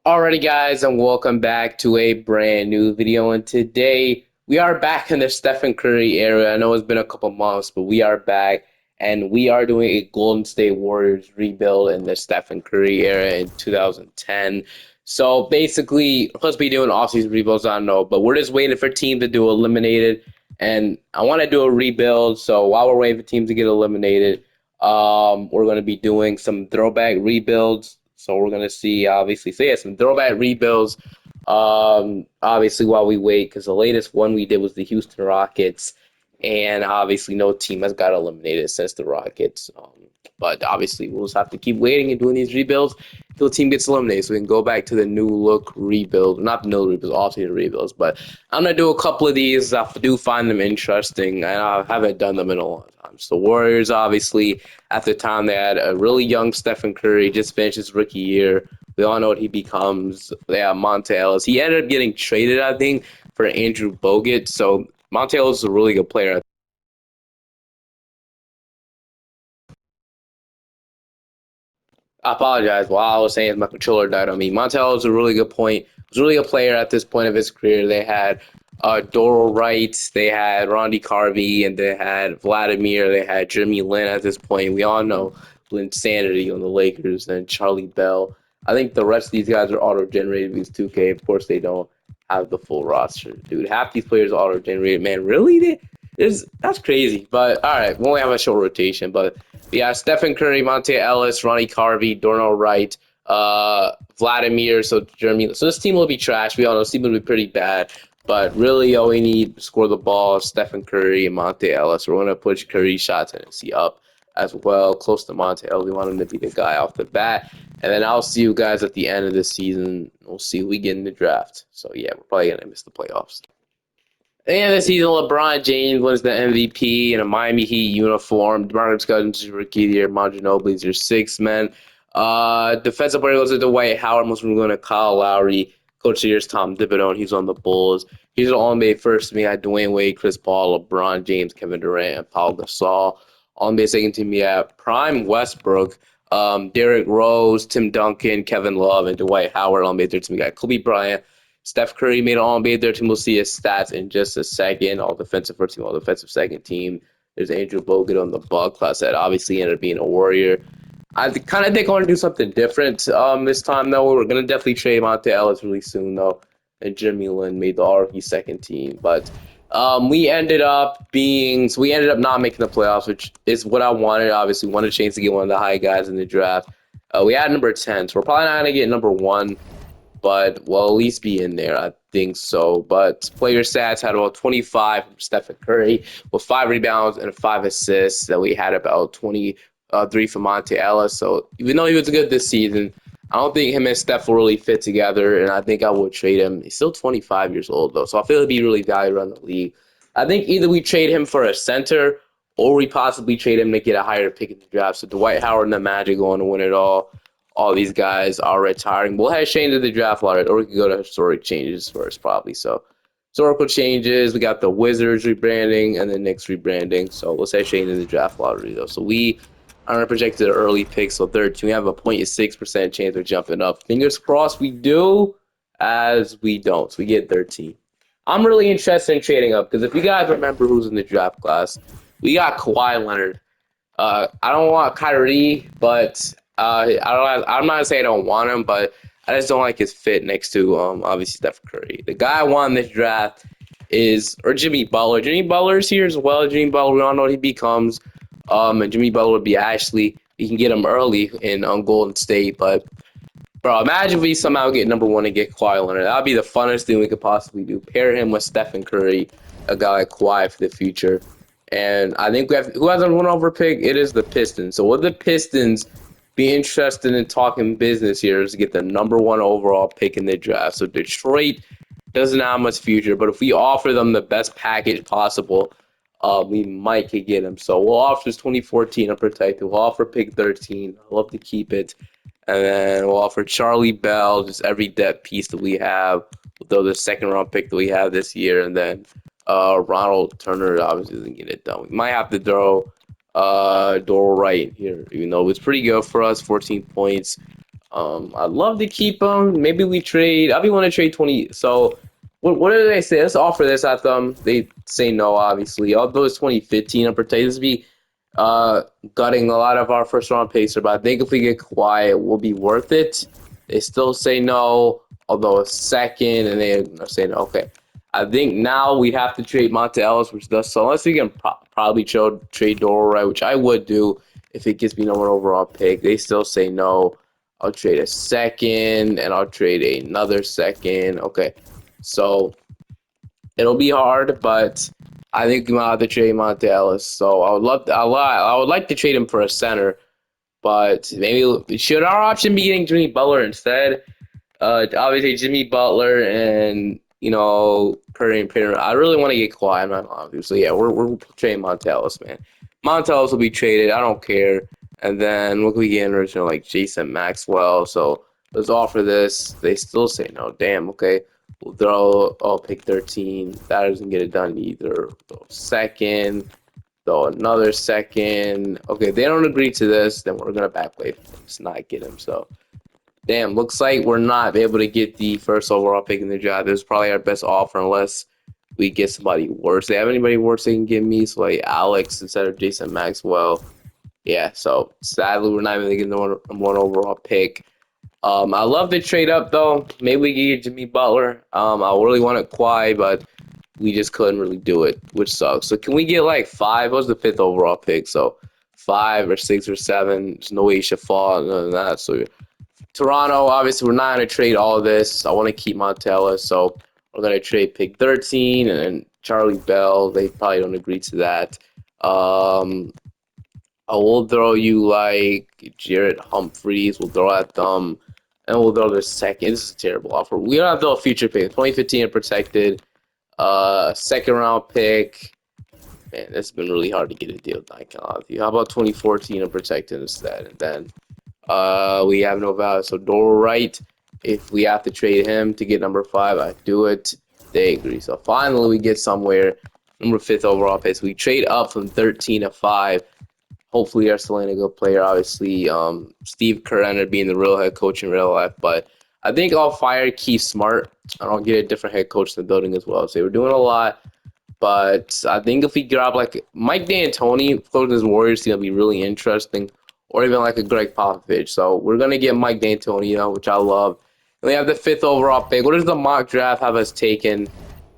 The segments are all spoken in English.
Alrighty guys, and welcome back to a brand new video, and today we are back in the Stephen Curry era. I know it's been a couple months, but we are back and we are doing a Golden State Warriors rebuild in the Stephen Curry era in 2010. So basically, we're supposed to be doing offseason rebuilds, I don't know, but we're just waiting for teams to do eliminated, and I want to do a rebuild. So while we're waiting for teams to get eliminated, we're going to be doing some throwback rebuilds. So we're going to see, obviously, so yeah, some throwback rebuilds. Obviously, while we wait, because the latest one we did was the Houston Rockets, and obviously, no team has got eliminated since the Rockets. But obviously, we'll just have to keep waiting and doing these rebuilds until the team gets eliminated, so we can go back to the new look rebuild. Not the new rebuilds, also the rebuilds. But I'm gonna do a couple of these. I do find them interesting, and I haven't done them in a long time. So the Warriors, obviously, at the time they had a really young Stephen Curry, just finished his rookie year. We all know what he becomes. They have Monta Ellis. He ended up getting traded, I think, for Andrew Bogut. So Monta Ellis is a really good player. I apologize. While I was saying my controller died on me. Montel is a really good point. He was a really good player at this point of his career. They had Doral Wright, they had Rondy Carvey, and they had Vladimir. They had Jeremy Lin at this point. We all know Linsanity on the Lakers and Charlie Bell. I think the rest of these guys are auto-generated because 2K, of course, they don't have the full roster. Dude, half these players are auto-generated. Man, really? That's crazy. But all right, we only have a short rotation. But yeah, Stephen Curry, Monte Ellis, Ronnie Carvey, Dornell Wright, Vladimir, so Jeremy. So this team will be trash. We all know this team will be pretty bad. But really, all we need to score the ball is Stephen Curry and Monte Ellis. We're going to push Curry's shot tendency up as well, close to Monte Ellis. We want him to be the guy off the bat. And then I'll see you guys at the end of the season. We'll see who we get in the draft. So yeah, we're probably going to miss the playoffs. And the season, LeBron James wins the MVP in a Miami Heat uniform. DeMarcus Cousins is rookie of the year. Monte Ginobili is your sixth man. Defensive player goes to Dwight Howard. Most of them going to Kyle Lowry. Coach of the year is Tom Thibodeau, and he's on the Bulls. He's an All-NBA first team. We had Dwayne Wade, Chris Paul, LeBron James, Kevin Durant, and Paul Gasol. All-NBA second team, we have Prime Westbrook, Derrick Rose, Tim Duncan, Kevin Love, and Dwight Howard. All-NBA third team, we got Kobe Bryant. Steph Curry made an All-NBA third team. We'll see his stats in just a second. All defensive first team, all defensive second team. There's Andrew Bogut on the Bucks. Class that obviously ended up being a Warrior. I kind of think I want to do something different this time, though. We're going to definitely trade Monte Ellis really soon, though. And Jimmy Lin made the RP second team. But we ended up not making the playoffs, which is what I wanted. Obviously, wanted a chance to get one of the high guys in the draft. We had number 10, so we're probably not going to get number 1, but we'll at least be in there. I think so. But player stats had about 25 from Stephen Curry with 5 rebounds and 5 assists. That we had about 23 from Monte Ellis. So even though he was good this season, I don't think him and Steph will really fit together, and I think I would trade him. He's still 25 years old, though, so I feel he'd be really valuable around the league. I think either we trade him for a center or we possibly trade him to get a higher pick in the draft. So Dwight Howard and the Magic going to win it all. All these guys are retiring. We'll head change to the draft lottery, or we could go to historic changes first, probably. So historical changes. We got the Wizards rebranding and the Knicks rebranding. So let's head change to the draft lottery, though. So we are projected an early pick, so 13. We have a 0.6% chance of jumping up. Fingers crossed we do, as we don't. So we get 13. I'm really interested in trading up because if you guys remember who's in the draft class, we got Kawhi Leonard. I don't want Kyrie, but I'm not saying I don't want him, but I just don't like his fit next to obviously Steph Curry. The guy I want in this draft is Jimmy Butler. Jimmy Butler's here as well. Jimmy Butler, we all know what he becomes. And Jimmy Butler would be Ashley. You can get him early in Golden State, but bro, imagine if we somehow get number 1 and get Kawhi Leonard. That would be the funnest thing we could possibly do. Pair him with Stephen Curry, a guy like Kawhi for the future. And I think we have who has a one over pick? It is the Pistons. So would the Pistons be interested in talking business here is to get the number 1 overall pick in the draft? So Detroit doesn't have much future, but if we offer them the best package possible, we might could get him. So we'll offer this 2014 unprotected. We'll offer pick 13. I'd love to keep it. And then we'll offer Charlie Bell, just every depth piece that we have, though the second round pick that we have this year, and then Ronald Turner obviously doesn't get it done. We might have to throw Doral Wright here, even though it was pretty good for us, 14 points. I'd love to keep him. Maybe we trade. I'd be want to trade 20. So, what do they say? Let's offer this at them. They say no, obviously. Although it's 2015, I'm pretending this would be uh, gutting a lot of our first round pacer. But I think if we get quiet, it will be worth it. They still say no, although a second, and they say no. Okay. I think now we have to trade Monte Ellis, which does so. Unless we can probably trade Doro, right, which I would do if it gives me no one overall pick. They still say no. I'll trade a second, and I'll trade another second. Okay, so it'll be hard, but I think we might have to trade Monte Ellis. So I would like to trade him for a center, but maybe should our option be getting Jimmy Butler instead? Obviously Jimmy Butler and Curry and Pitter. I really want to get Kawhi in my mind. So yeah, we're trading Monte Ellis, man. Monte Ellis will be traded. I don't care. And then what can we get in return? Like Jason Maxwell. So let's offer this. They still say no. Damn. Okay. We'll throw. Oh, pick 13. That doesn't get it done either. Throw second. Throw another second. Okay, they don't agree to this. Then we're gonna backplay. Let's not get him. So. Damn, looks like we're not able to get the first overall pick in the draft. This is probably our best offer unless we get somebody worse. They have anybody worse they can give me? So like Alex instead of Jason Maxwell. Yeah, so sadly we're not even getting the one overall pick. I love to trade up though. Maybe we can get Jimmy Butler. I really wanted Kawhi, but we just couldn't really do it, which sucks. So can we get like 5? What was the 5th overall pick? So 5 or 6 or 7. There's no way he should fall. None of that. So Toronto, obviously, we're not going to trade all of this. I want to keep Monte Ellis, so we're going to trade pick 13 and Charlie Bell. They probably don't agree to that. I will throw you like Jarrett Humphries. We'll throw at them, and we'll throw their second. This is a terrible offer. We don't have to throw a future pick. 2015 protected. Second round pick. Man, it's been really hard to get a deal. I can't lie with you. How about 2014 and protected instead? And then we have no value. So Doro Wright, if we have to trade him to get number 5, I do it. They agree. So finally we get somewhere. Number 5th overall pick. So we trade up from 13 to 5. Hopefully they're still a good player. Obviously, Steve Kerr ended up being the real head coach in real life. But I think I'll fire Keith Smart. and I'll get a different head coach in the building as well. So they were doing a lot. But I think if we grab like Mike D'Antoni, coaching his Warriors, it's going to be really interesting. Or even like a Greg Popovich. So we're going to get Mike D'Antoni, which I love. And we have the 5th overall pick. What does the mock draft have us taken?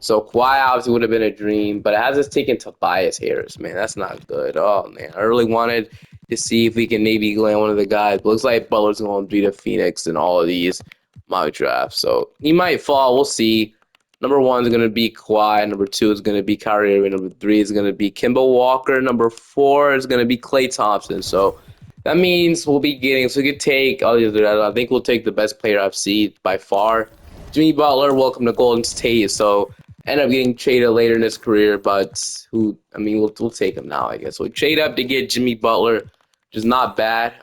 So Kawhi obviously would have been a dream, but it has us taken Tobias Harris. Man, that's not good. Oh, man. I really wanted to see if we can maybe land one of the guys. But looks like Butler's going to beat a Phoenix in all of these mock drafts. So he might fall. We'll see. Number 1 is going to be Kawhi. Number 2 is going to be Kyrie Irving. Number 3 is going to be Kemba Walker. Number 4 is going to be Klay Thompson. So that means we'll be getting, so we could take, I think we'll take the best player I've seen by far. Jimmy Butler, welcome to Golden State. So end up getting traded later in his career, but we'll take him now, I guess. So we trade up to get Jimmy Butler, which is not bad.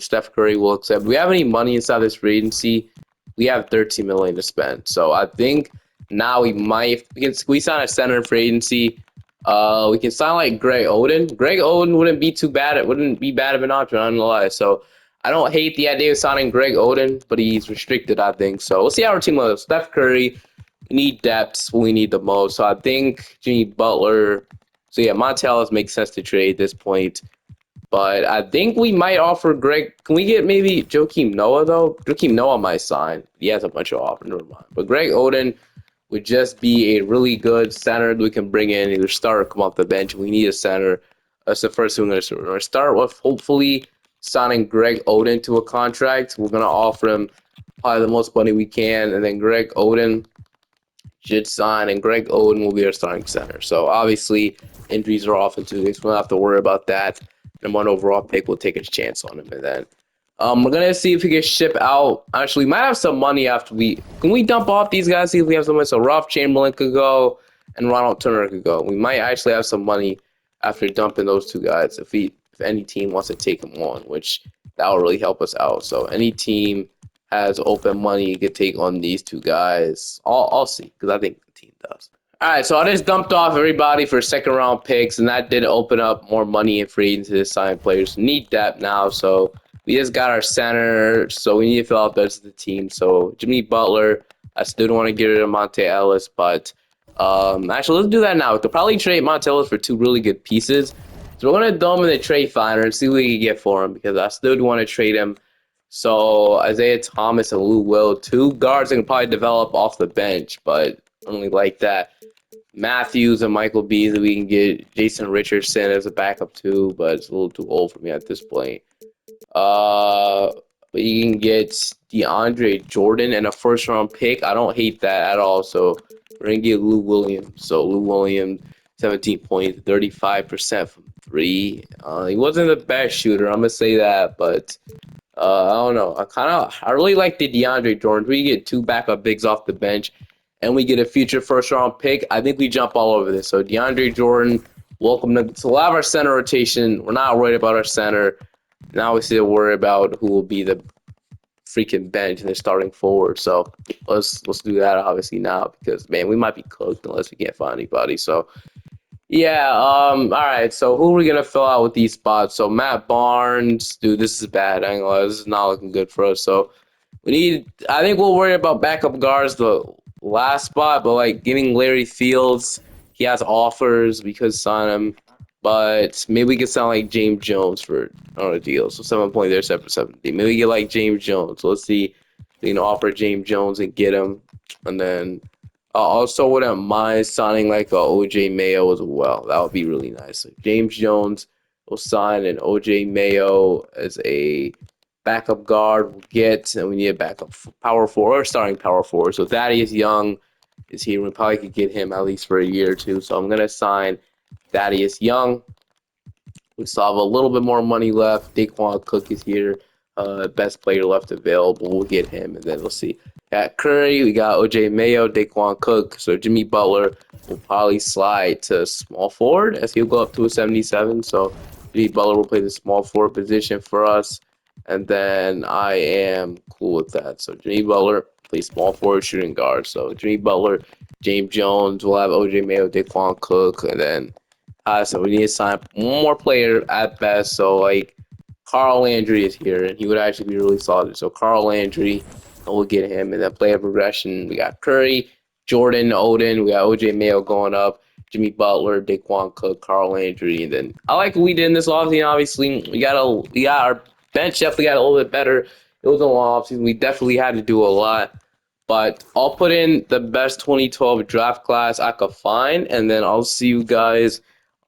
Steph Curry will accept. Do we have any money inside this free agency? We have $13 million to spend. So I think now we might, we sign a center for agency. We can sign like Greg Oden. Greg Oden wouldn't be too bad. It wouldn't be bad of an option, I'm not gonna lie. So I don't hate the idea of signing Greg Oden, but he's restricted, I think. So we'll see how our team looks. Steph Curry, we need depth when we need the most. So I think Jimmy Butler. So yeah, Monte Ellis makes sense to trade at this point. But I think we might offer Greg. Can we get maybe Joakim Noah though? Joakim Noah might sign. He has a bunch of offers. Never mind. But Greg Oden would just be a really good center that we can bring in, either start or come off the bench. We need a center. That's the first thing we're going to start with. Hopefully, signing Greg Oden to a contract. We're going to offer him probably the most money we can, and then Greg Oden should sign, and Greg Oden will be our starting center. So obviously, injuries are off in 2 weeks. We don't have to worry about that. And 1 overall pick, we'll take a chance on him, and then we're gonna see if we can ship out. Actually, we might have some money after can we dump off these guys, see if we have some money. So Ralph Chamberlain could go and Ronald Turner could go. We might actually have some money after dumping those 2 guys if any team wants to take them on, which that will really help us out. So any team has open money could take on these 2 guys. I'll see, because I think the team does. All right, so I just dumped off everybody for 2nd round picks, and that did open up more money and free agency to sign players. Need depth now, so We just got our center, so we need to fill out the rest of the team. So Jimmy Butler, I still don't want to get rid of Monte Ellis, but actually let's do that now. We could probably trade Monte Ellis for 2 really good pieces. So we're gonna throw him in the trade finder and see what we can get for him because I still do want to trade him. So Isaiah Thomas and Lou Will, 2 guards that can probably develop off the bench, but only like that. Matthews and Michael Beasley, we can get Jason Richardson as a backup too, but it's a little too old for me at this point. Uh, but you can get DeAndre Jordan and a first round pick. I don't hate that at all. So we're gonna get Lou Williams. So Lou Williams, 17 points, 35% from 3. He wasn't the best shooter, I'm gonna say that, but I don't know. I really like the DeAndre Jordan. We get 2 backup bigs off the bench, and we get a future first round pick. I think we jump all over this. So DeAndre Jordan, welcome to a lot of our center rotation. We're not worried about our center. Now we still worry about who will be the freaking bench and the starting forward. So let's do that obviously now because man, we might be cooked unless we can't find anybody. So yeah, all right. So who are we gonna fill out with these spots? So Matt Barnes, dude, this is bad. I ain't gonna lie, this is not looking good for us. So I think we'll worry about backup guards the last spot, but like getting Larry Fields, he has offers. We could sign him, but maybe we could sign like James Jones for on a deal. So 7 point there, 770. Maybe we get like James Jones. So let's see, offer James Jones and get him, and then also wouldn't mind signing like a OJ Mayo as well. That would be really nice. So James Jones will sign an OJ Mayo as a backup guard. We'll get, and we need a backup power forward or starting power forward. So Thaddeus Young is here. We probably could get him at least for a year or two. So I'm gonna sign Thaddeus Young. We still have a little bit more money left. Daquan Cook is here. Best player left available. We'll get him, and then we'll see. At Curry, we got OJ Mayo, Daquan Cook. So Jimmy Butler will probably slide to small forward as he'll go up to a 77. So Jimmy Butler will play the small forward position for us. And then I am cool with that. So Jimmy Butler plays small forward shooting guard. So Jimmy Butler, James Jones, we'll have OJ Mayo, Daquan Cook, and then so we need to sign one more player at best. So like Carl Landry is here, and he would actually be really solid. So Carl Landry, and we'll get him, and then player progression. We got Curry, Jordan, Odin. We got OJ Mayo going up, Jimmy Butler, Daquan Cook, Carl Landry, and then I like what we did in this offseason. Obviously, we got our bench definitely got a little bit better. It was a long offseason. We definitely had to do a lot. But I'll put in the best 2012 draft class I could find, and then I'll see you guys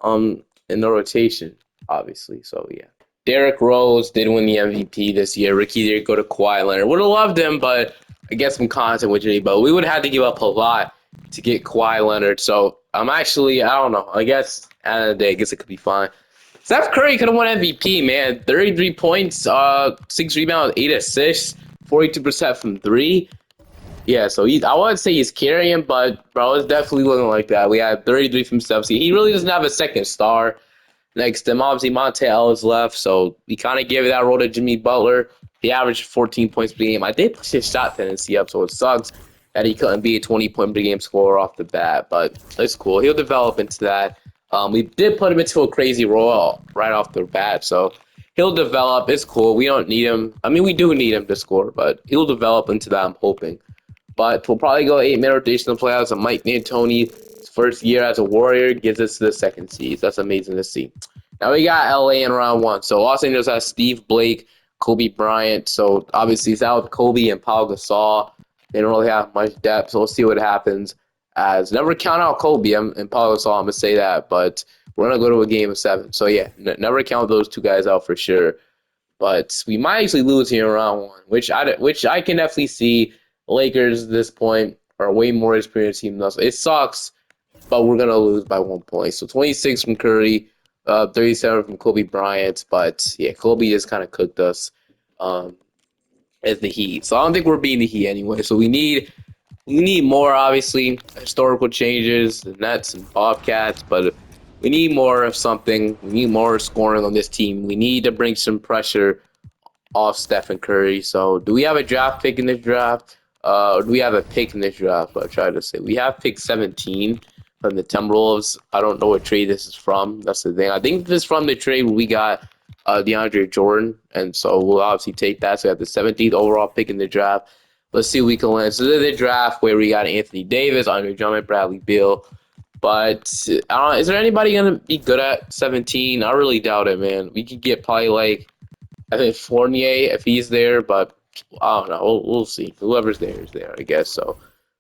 in the rotation, obviously. So yeah. Derrick Rose did win the MVP this year. Ricky did go to Kawhi Leonard. Would have loved him, but I guess some content with Jimmy. But we would have had to give up a lot to get Kawhi Leonard. So I'm actually, I don't know. I guess at the end of the day, I guess it could be fine. Steph Curry could have won MVP, man. 33 points, 6 rebounds, 8 assists, 42% from 3. Yeah, so I wouldn't say he's carrying, but bro, it's definitely looking like that. We had 33 from Steph. He really doesn't have a second star next to him. Obviously, Monte Ellis left, so we kind of gave that role to Jimmy Butler. He averaged 14 points per game. I did push his shot tendency up, so it sucks that he couldn't be a 20-point per game scorer off the bat, but it's cool. He'll develop into that. We did put him into a crazy role right off the bat, so he'll develop. It's cool. We don't need him. I mean, we do need him to score, but he'll develop into that, I'm hoping. But we'll probably go 8-man rotation in the playoffs. And Mike D'Antoni, his first year as a Warrior, gets us to the second seed. That's amazing to see. Now we got LA in round 1. So Los Angeles has Steve Blake, Kobe Bryant. So obviously it's out with Kobe and Pau Gasol. They don't really have much depth. So we'll see what happens. As never count out Kobe and Pau Gasol. I'm gonna say that, but we're gonna go to a game of 7. So yeah, never count those 2 guys out for sure. But we might actually lose here in round 1, which I can definitely see. Lakers at this point are a way more experienced team than us. It sucks, but we're going to lose by 1 point. So 26 from Curry, 37 from Kobe Bryant. But, yeah, Kobe just kind of cooked us as the Heat. So I don't think we're beating the Heat anyway. So we need more, obviously, historical changes, the Nets and Bobcats. But we need more of something. We need more scoring on this team. We need to bring some pressure off Stephen Curry. So do we have a draft pick in this draft? Do we have a pick in this draft? I tried to say we have pick 17 from the Timberwolves. I don't know what trade this is from. That's the thing. I think this is from the trade where we got DeAndre Jordan, and so we'll obviously take that. So we have the 17th overall pick in the draft. Let's see what we can win. So this is the draft where we got Anthony Davis, Andre Drummond, Bradley Beal. But I don't know, is there anybody gonna be good at 17? I really doubt it, man. We could get probably like I think Fournier if he's there, but I don't know. We'll see. Whoever's there is there, I guess. So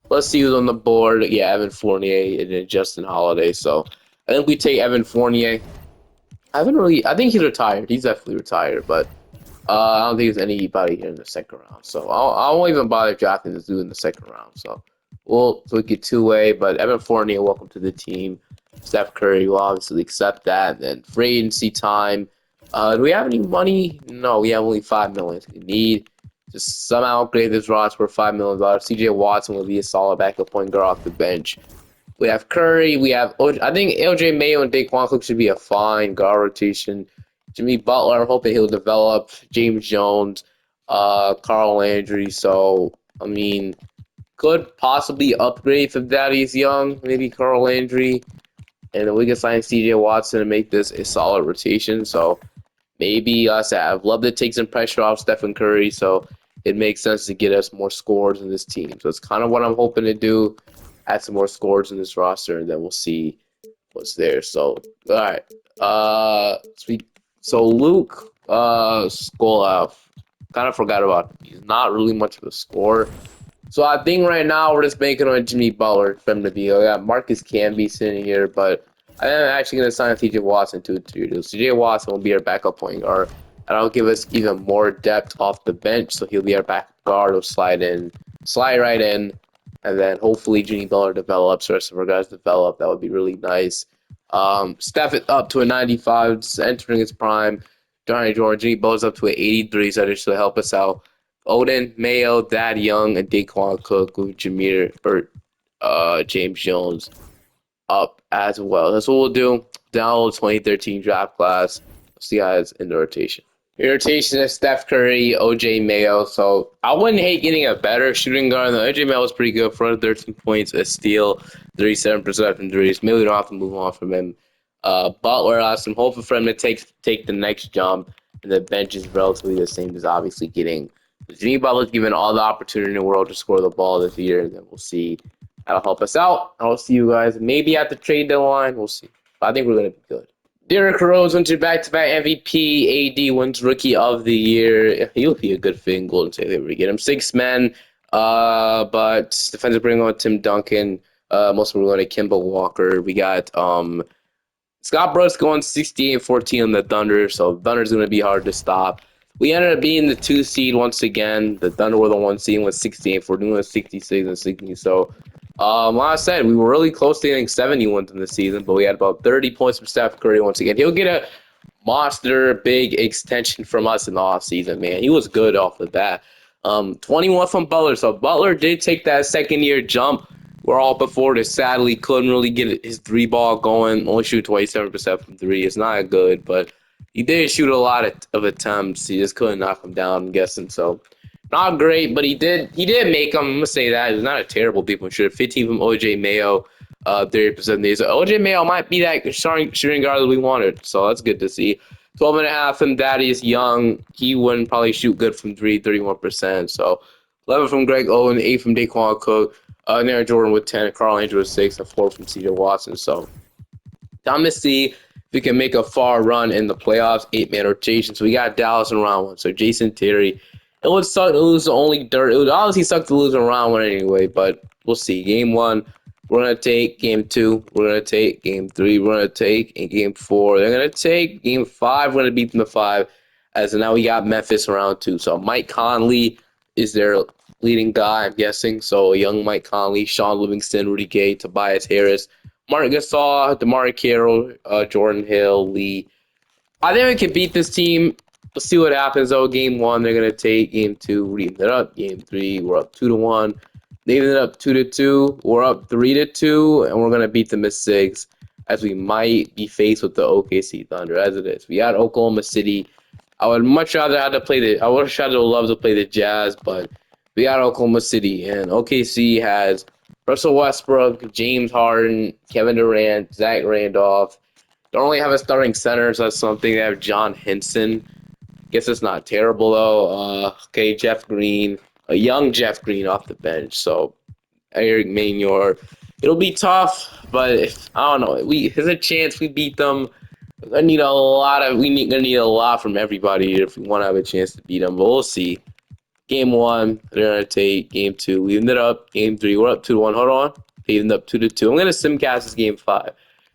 let's see who's on the board. Yeah, Evan Fournier and then Justin Holiday. So I think we take Evan Fournier. I haven't really. I think he's retired. He's definitely retired, but I don't think there's anybody here in the second round. So I won't even bother drafting this dude in the second round. So we'll look at two-way. But Evan Fournier, welcome to the team. Steph Curry will obviously accept that. And then free agency time. Do we have any money? No, we have only $5 million. We need just somehow upgrade this roster for $5 million. CJ Watson will be a solid backup point guard off the bench. We have Curry. We have I think LJ Mayo and Daquan Cook should be a fine guard rotation. Jimmy Butler, I'm hoping he'll develop. James Jones, Carl Landry. So I mean, could possibly upgrade if Daddy's young. Maybe Carl Landry, and then we can sign C.J. Watson and make this a solid rotation. So maybe us. I'd love to take some pressure off Stephen Curry. So it makes sense to get us more scores in this team. So it's kind of what I'm hoping to do. Add some more scores in this roster, and then we'll see what's there. So, all right. Sweet. So Luke Skolov, kind of forgot about him. He's not really much of a scorer. So I think right now we're just banking on Jimmy Butler from the deal. I got Marcus Camby sitting here, but I am actually going to sign TJ Watson to a 3-year deal. TJ Watson will be our backup point guard, and that'll give us even more depth off the bench. So he'll be our backup guard. He'll slide right in. And then hopefully Jimmy Butler develops, the rest of our guys develop. That would be really nice. Steph it up to a 95, it's entering his prime. Johnny Jordan, Jimmy Butler's up to an 83, so that should help us out. Odin, Mayo, Thad Young, and Daquan Cook with James Jones up as well. That's what we'll do. Download 2013 draft class. See you guys in the rotation. Your rotation is Steph Curry, OJ Mayo. So I wouldn't hate getting a better shooting guard. OJ Mayo was pretty good. 13 points, a steal, 37% from threes. Maybe we don't have to move on from him. Butler, I have some hope for him to take the next jump. And the bench is relatively the same as obviously getting Jimmy Butler's given all the opportunity in the world to score the ball this year. And then we'll see. That'll help us out. I'll see you guys maybe at the trade deadline. We'll see. But I think we're going to be good. Derrick Rose went to back-to-back MVP. AD wins Rookie of the Year. He'll be a good fit in Golden State. They get him 6 men, but defensive bring on Tim Duncan. Most of them are going to Kemba Walker. We got Scott Brooks going 68-14 on the Thunder, so Thunder's going to be hard to stop. We ended up being the 2 seed once again. The Thunder were the 1 seed with 68-14 with 66 and 60. So, like I said, we were really close to getting 70 wins in the season, but we had about 30 points from Steph Curry once again. He'll get a monster big extension from us in the offseason, man. He was good off the bat. 21 from Butler. So Butler did take that second-year jump. We're all before this. Sadly, couldn't really get his 3-ball going. Only shoot 27% from 3. It's not good, but he did shoot a lot of attempts. He just couldn't knock him down, I'm guessing. So not great, but he did make them. I'm gonna say that he's not a terrible people shooter. 15 from OJ Mayo, 30%. So OJ Mayo might be that shooting guard that we wanted. So that's good to see. 12.5 from Thaddeus Young. He wouldn't probably shoot good from 3, 31%. So 11 from Greg Oden, 8 from Daquan Cook, Aaron Jordan with 10, Carl Andrews with 6, and 4 from C.J. Watson. So time to see if we can make a far run in the playoffs. 8-man rotation. So we got Dallas in round 1. So Jason Terry. It would suck to lose the only dirt. It would honestly suck to lose in round 1 anyway, but we'll see. Game 1, we're going to take. Game 2, we're going to take. Game 3, we're going to take. And Game 4, they're going to take. Game 5, we're going to beat them to 5. As now we got Memphis in round 2. So Mike Conley is their leading guy, I'm guessing. So young Mike Conley, Sean Livingston, Rudy Gay, Tobias Harris, Mark Gasol, DeMar Carroll, Jordan Hill, Lee. I think we can beat this team. Let's see what happens, though. Game 1, they're going to take. Game 2, we're eating it up. Game 3, we're up 2-1. They ended up 2-2. We're up 3-2, and we're going to beat them at 6, as we might be faced with the OKC Thunder, as it is. We got Oklahoma City. I would much rather have to play the. I would have tried to love to play the Jazz, but we got Oklahoma City, and OKC has Russell Westbrook, James Harden, Kevin Durant, Zach Randolph, Don't really have a starting center, so that's something. They have John Henson. Guess it's not terrible though. Okay, Jeff Green, a young Jeff Green off the bench. So Eric Maynor. It'll be tough, but I don't know. There's a chance we beat them. I need a lot of gonna need a lot from everybody if we want to have a chance to beat them. But we'll see. Game one, they're gonna take game two. We ended up game three. We're up 2-1. Hold on. They ended up 2-2. I'm gonna simcast this game five.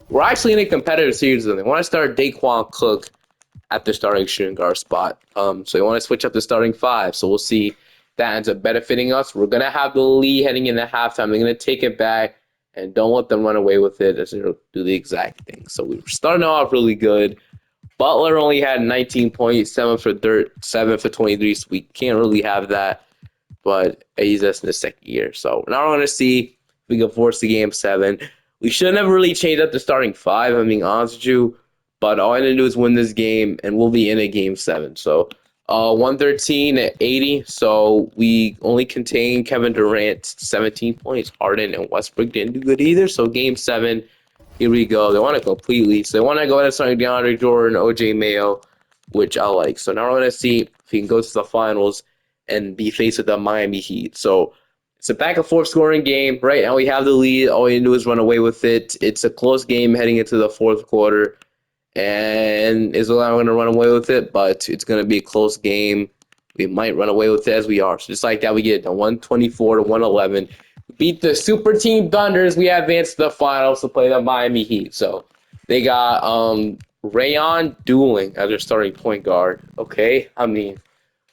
We're actually in a competitive series. They want to start Daquan Cook at the starting shooting guard spot. So they want to switch up the starting five. So we'll see if that ends up benefiting us. We're gonna have the lead heading into halftime. They're gonna take it back and don't let them run away with it. They'll do the exact thing. So we were starting off really good. Butler only had 19 points, 7 for 23, so we can't really have that. But he's just in the second year. So now we're going to see if we can force the game 7. We shouldn't have really changed up the starting 5, I'm being honest with you. But all I need to do is win this game, and we'll be in a game 7. So 113-80. So we only contain Kevin Durant, 17 points. Harden and Westbrook didn't do good either. So game 7. Here we go. They want to completely. So they want to go ahead and start DeAndre Jordan, OJ Mayo, which I like. So now we're going to see if he can go to the finals and be faced with the Miami Heat. So it's a back and forth scoring game. Right now we have the lead. All you do is run away with it. It's a close game heading into the fourth quarter. And Israel going to run away with it, but it's going to be a close game. We might run away with it as we are. So just like that, we get the 124-111. Beat the super team Thunders. We advanced to the finals to play the Miami Heat. So they got Rayon Dueling as their starting point guard. Okay, I mean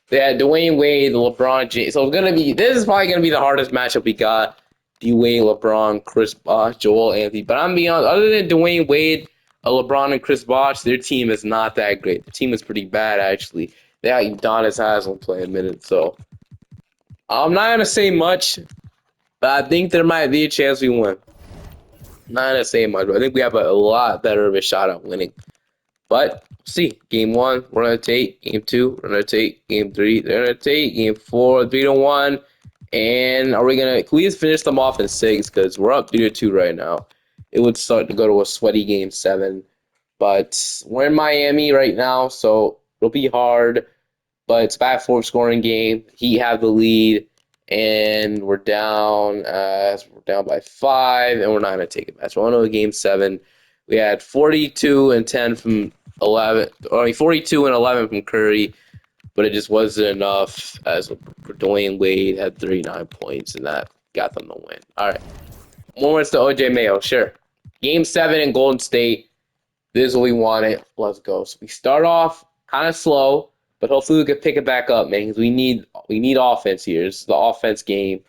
they had Dwayne Wade, LeBron James. So this is probably gonna be the hardest matchup we got. Dwayne, LeBron, Chris Bosh, Joel Anthony. But I'm being honest, other than Dwayne Wade, LeBron and Chris Bosh, their team is not that great. The team is pretty bad actually. They got Udonis Haslem playing minutes. So I'm not gonna say much. But I think there might be a chance we win. Not gonna say much, but I think we have a lot better of a shot at winning. But see, game 1, we're gonna take. Game 2, we're gonna take. Game 3, they're gonna take. Game 4, 3-1. And can we just finish them off in 6? Because we're up 3-2 right now. It would start to go to a sweaty game 7. But we're in Miami right now, so it'll be hard. But it's a back four scoring game. Heat have the lead. And we're down by 5, and we're not going to take it back. So we're on to game 7. We had 42 and 10 from 11. 42 and 11 from Curry, but it just wasn't enough. As Dwayne Wade had 39 points, and that got them the win. All right, more words to OJ Mayo. Sure, game 7 in Golden State. This is what we wanted. Let's go. So we start off kind of slow. But hopefully we can pick it back up, man, because we need offense here. This is the offense game,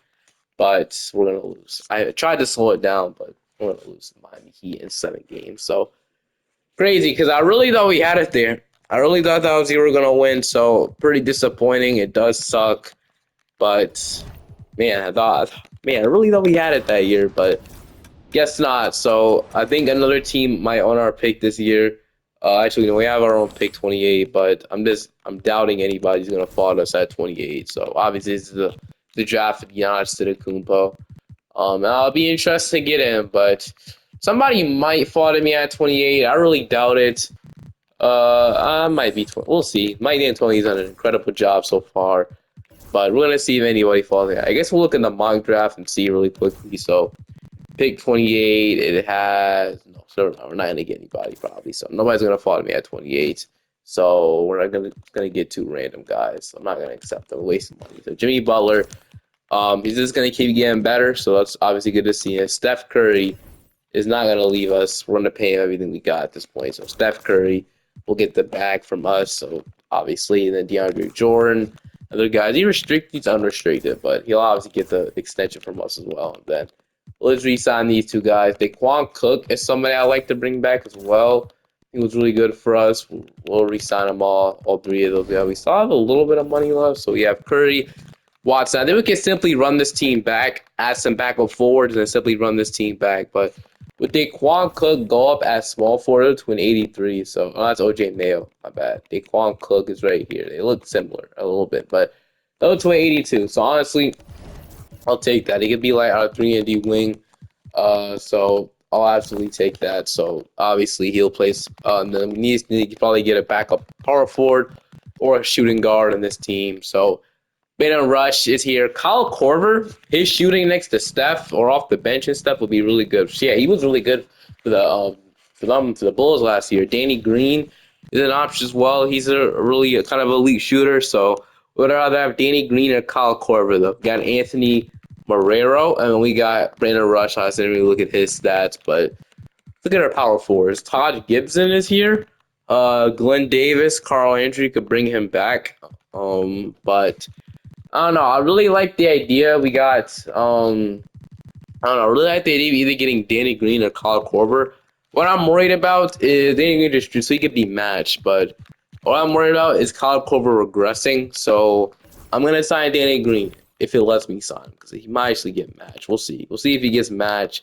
but we're going to lose. I tried to slow it down, but we're going to lose the Miami Heat in 7 games. So, crazy, because I really thought we had it there. I really thought that was we were going to win, so pretty disappointing. It does suck, but, man, I really thought we had it that year, but guess not. So, I think another team might own our pick this year. Actually, no, we have our own pick 28, but I'm doubting anybody's gonna fall to us at 28. So obviously, this is the draft of Giannis Antetokounmpo. And I'll be interested to get him, but somebody might fall to me at 28. I really doubt it. I might be 20. We'll see. Mike D'Antoni's done an incredible job so far, but we're gonna see if anybody falls there. I guess we'll look in the mock draft and see really quickly. So. Pick 28, it has we're not gonna get anybody probably, so nobody's gonna follow me at 28. So we're not gonna get 2 random guys. I'm not gonna accept them, wasting money. So Jimmy Butler, he's just gonna keep getting better, so that's obviously good to see. And Steph Curry is not gonna leave us. We're gonna pay him everything we got at this point. So Steph Curry will get the bag from us. So obviously, and then DeAndre Jordan, other guys. He's unrestricted, but he'll obviously get the extension from us as well. And then let's re-sign these 2 guys. Daquan Cook is somebody I like to bring back as well. He was really good for us. We'll re-sign them all 3 of those guys. We still have a little bit of money left, so we have Curry, Watson. I think we can simply run this team back, add some backup forwards, and simply run this team back. But with Daquan Cook go up as small forward to an 83, so that's OJ Mayo. My bad. Daquan Cook is right here. They look similar a little bit, but go to an 82. So honestly, I'll take that. He could be like our 3 and D wing. So I'll absolutely take that. So obviously he'll place the needs to probably get a backup power forward or a shooting guard in this team. So Brandon Rush is here. Kyle Korver, his shooting next to Steph or off the bench and stuff will be really good. So, yeah, he was really good for the Bulls last year. Danny Green is an option as well. He's a really kind of elite shooter. So would rather have Danny Green or Kyle Korver though. We got Anthony Marrero and we got Brandon Rush. I didn't really look at his stats, but look at our power forwards. Todd Gibson is here. Glenn Davis, Carl Andrew could bring him back. But I don't know. I really like the idea. We got I don't know. I really like the idea of either getting Danny Green or Kyle Korver. What I'm worried about is Danny Green just so he could be matched, but what I'm worried about is Kyle Korver regressing. So I'm gonna sign Danny Green if it lets me sign because he might actually get matched. We'll see. We'll see if he gets matched.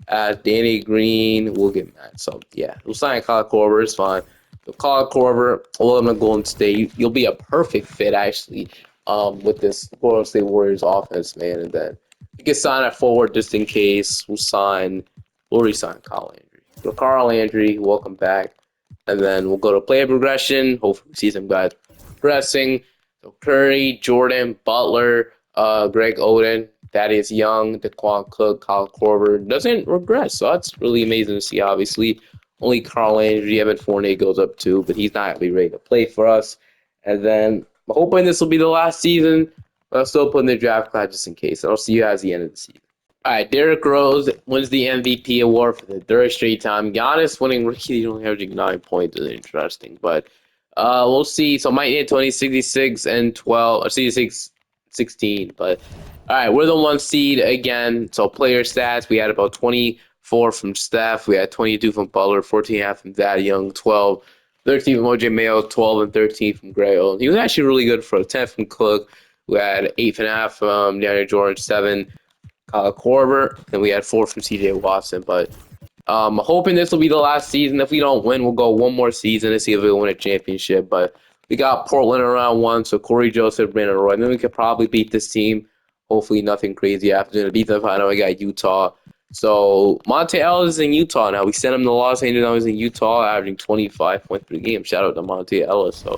Danny Green will get matched. So yeah, we'll sign Kyle Korver. It's fine. But Kyle Korver, well, I'm gonna Golden State. You'll be a perfect fit actually. With this Golden State Warriors offense, man, and then you can sign a forward just in case. We'll resign Carl Landry. So Carl Landry, welcome back. And then we'll go to player progression. Hopefully we see some guys progressing. So Curry, Jordan, Butler, Greg Oden, Thaddeus Young, DeQuan Cook, Kyle Korver doesn't regress. So that's really amazing to see, obviously. Only Carl Landry, Evan Fournier goes up too, but he's not really ready to play for us. And then I'm hoping this will be the last season, but I'll still put in the draft class just in case. I'll see you guys at the end of the season. All right, Derrick Rose wins the MVP award for the third straight time. Giannis winning rookie, only averaging 9 points is interesting, but we'll see. So Mike D'Antoni 66 and 12, or 66, 16. But all right, we're the 1 seed again. So player stats, we had about 24 from Steph, we had 22 from Butler, 14.5 from Thad Young, 12. 13 from OJ Mayo, 12 and 13 from Gray Oden. He was actually really good for a 10 from Cook. We had 8.5 from DeAndre Jordan, 7 Kyle Korver, and we had 4 from CJ Watson. But hoping this will be the last season. If we don't win, we'll go one more season to see if we win a championship. But we got Portland in round 1, so Corey Joseph, Brandon Roy. And then we could probably beat this team. Hopefully nothing crazy after to beat them. I know we got Utah. So Monte Ellis is in Utah now. We sent him to Los Angeles. Now he's in Utah, averaging 25 points per game. Shout out to Monte Ellis. So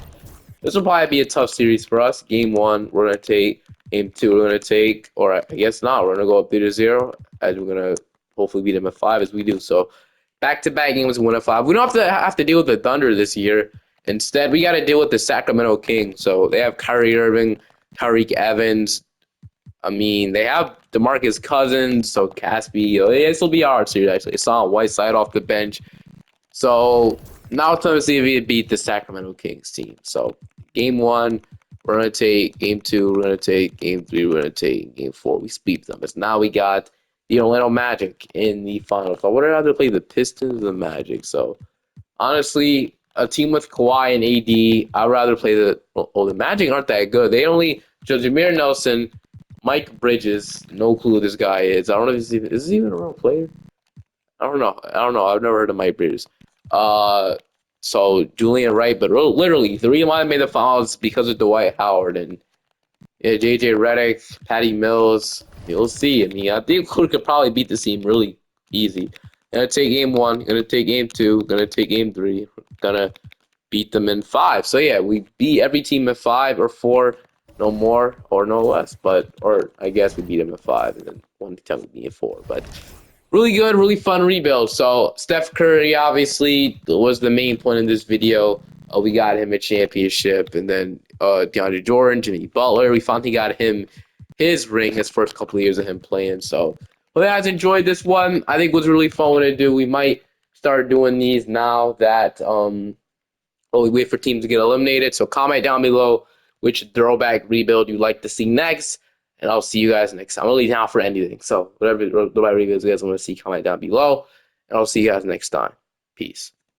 this will probably be a tough series for us. Game 1, we're gonna take. Game 2, we're gonna take. Or I guess not. We're gonna go up 3-0, as we're gonna hopefully beat them at 5 as we do. So back-to-back games, win at 5. We don't have to deal with the Thunder this year. Instead, we got to deal with the Sacramento Kings. So they have Kyrie Irving, Tariq Evans. I mean, they have DeMarcus Cousins, so Caspi. This will be our series, actually. It's on Whiteside off the bench. So now it's time to see if we beat the Sacramento Kings team. So game 1, we're going to take. Game 2, we're going to take. Game 3, we're going to take. Game 4, we sweep them. But now we got the Orlando Magic in the finals. So I would rather play the Pistons than the Magic. So honestly, a team with Kawhi and AD, I'd rather play the Magic aren't that good. They only, Jameer Nelson, Mike Bridges, no clue who this guy is. I don't know if is he even a real player? I don't know. I've never heard of Mike Bridges. So Julian Wright, but literally the reason why I made the finals is because of Dwight Howard and JJ Redick, Patty Mills. You'll see. I mean, I think we could probably beat this team really easy. Gonna take game 1. Gonna take game 2. Gonna take game 3. Gonna beat them in 5. So yeah, we beat every team in 5 or 4. No more or no less, or I guess we beat them at 5, and then one time we beat at 4. But really good, really fun rebuild. So Steph Curry obviously was the main point in this video. We got him a championship, and then DeAndre Jordan, Jimmy Butler. We finally got him his ring, his first couple of years of him playing. So, well, guys, enjoyed this one. I think it was really fun to do. We might start doing these now that we wait for teams to get eliminated. So comment down below which throwback rebuild you'd like to see next, and I'll see you guys next time. I'm really down for anything. So whatever throwback rebuilds you guys want to see, comment down below, and I'll see you guys next time. Peace.